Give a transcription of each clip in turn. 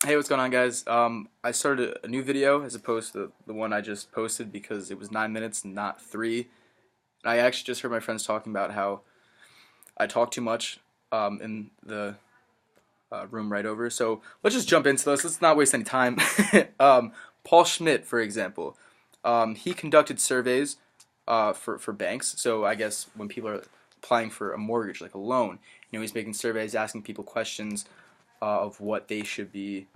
Hey, what's going on, guys? I started a new video as opposed to the one I just posted because it was 9 minutes and not three. And I actually just heard my friends talking about how I talk too much in the room right over. So let's just jump into this. Let's not waste any time. Paul Schmidt, for example, he conducted surveys for banks. So I guess when people are applying for a mortgage, like a loan, he's making surveys, asking people questions of what they should be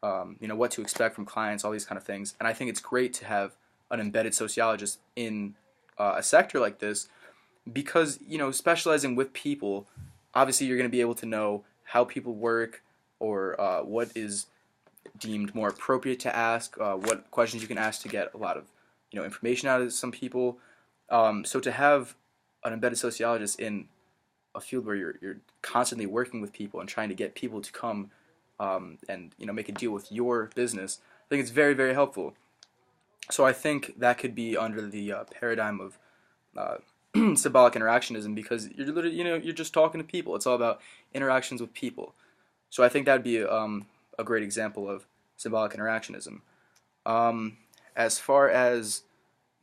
what to expect from clients, all these kind of things. And I think it's great to have an embedded sociologist in a sector like this because, specializing with people, obviously you're going to be able to know how people work or what is deemed more appropriate to ask, what questions you can ask to get a lot of, information out of some people. So to have an embedded sociologist in a field where you're constantly working with people and trying to get people to come and make a deal with your business, I think it's very, very helpful. So I think that could be under the paradigm of symbolic interactionism because you're literally you're just talking to people. It's all about interactions with people. So I think that'd be a great example of symbolic interactionism. As far as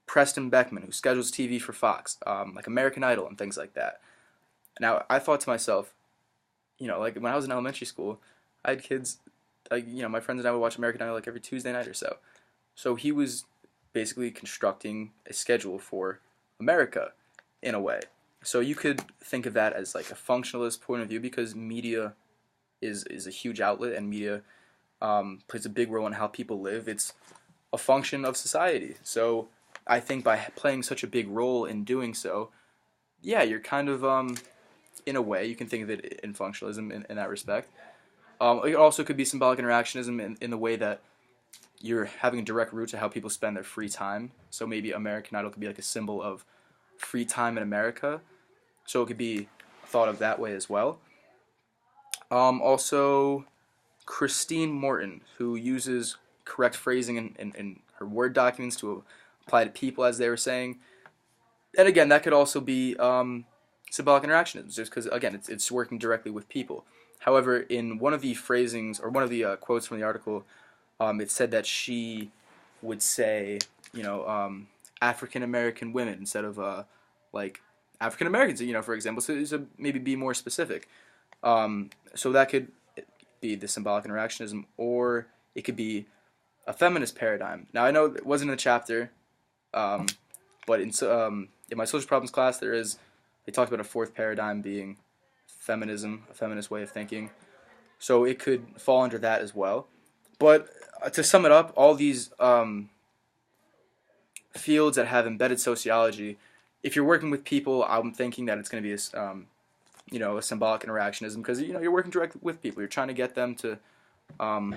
Preston Beckman, who schedules TV for Fox, like American Idol and things like that. Now I thought to myself, like when I was in elementary school, I had kids, like, my friends and I would watch American Idol like every Tuesday night or so. So he was basically constructing a schedule for America in a way. So you could think of that as like a functionalist point of view because media is a huge outlet and media plays a big role in how people live. It's a function of society. So I think by playing such a big role in doing so, yeah, you're kind of in a way you can think of it in functionalism in that respect. It also could be symbolic interactionism in the way that you're having a direct route to how people spend their free time. So maybe American Idol could be like a symbol of free time in America. So it could be thought of that way as well. Also, Christine Morton, who uses correct phrasing in her Word documents to apply to people, as they were saying. And again, that could also be symbolic interactionism, just because, again, it's working directly with people. However, in one of the phrasings, or one of the quotes from the article, it said that she would say, African American women instead of like African Americans, for example. So maybe be more specific. So that could be the symbolic interactionism, or it could be a feminist paradigm. Now I know it wasn't in the chapter, um, but in my social problems class, they talked about a fourth paradigm being feminism, a feminist way of thinking. So it could fall under that as well. But to sum it up, all these fields that have embedded sociology, if you're working with people, I'm thinking that it's going to be a symbolic interactionism because you're working directly with people. You're trying to get them to um,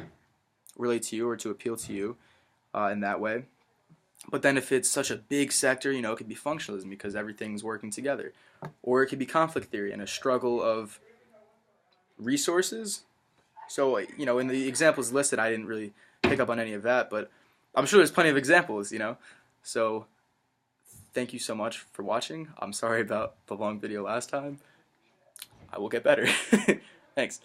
relate to you or to appeal to you in that way. But then if it's such a big sector, it could be functionalism because everything's working together. Or it could be conflict theory and a struggle of resources. So, in the examples listed, I didn't really pick up on any of that, but I'm sure there's plenty of examples. So, thank you so much for watching. I'm sorry about the long video last time. I will get better. Thanks.